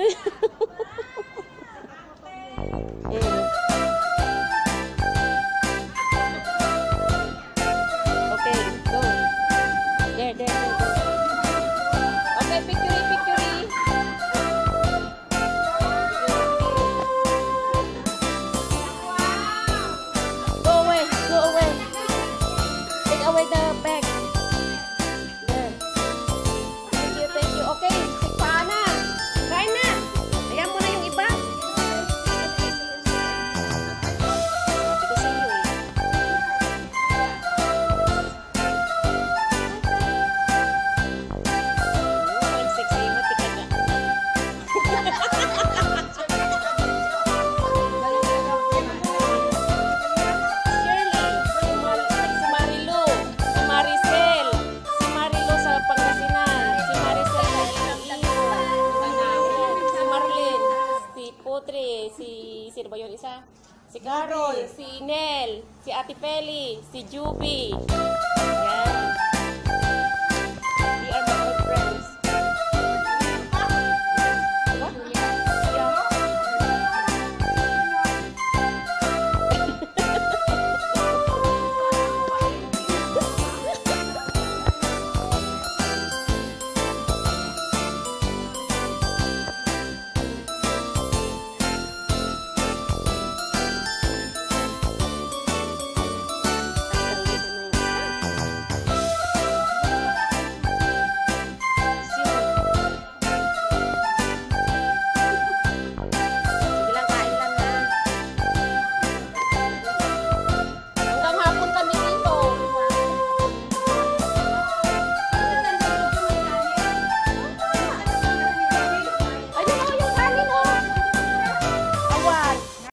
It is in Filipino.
Okay, go. There, go. Okay, picture. Go away. Take away the bag. There. Thank you. Okay, paa na. Kain na. Ayan mo na yung iba. Sino ba yun isa? Si Carol, si Nel, si Ate Feli, si Juby.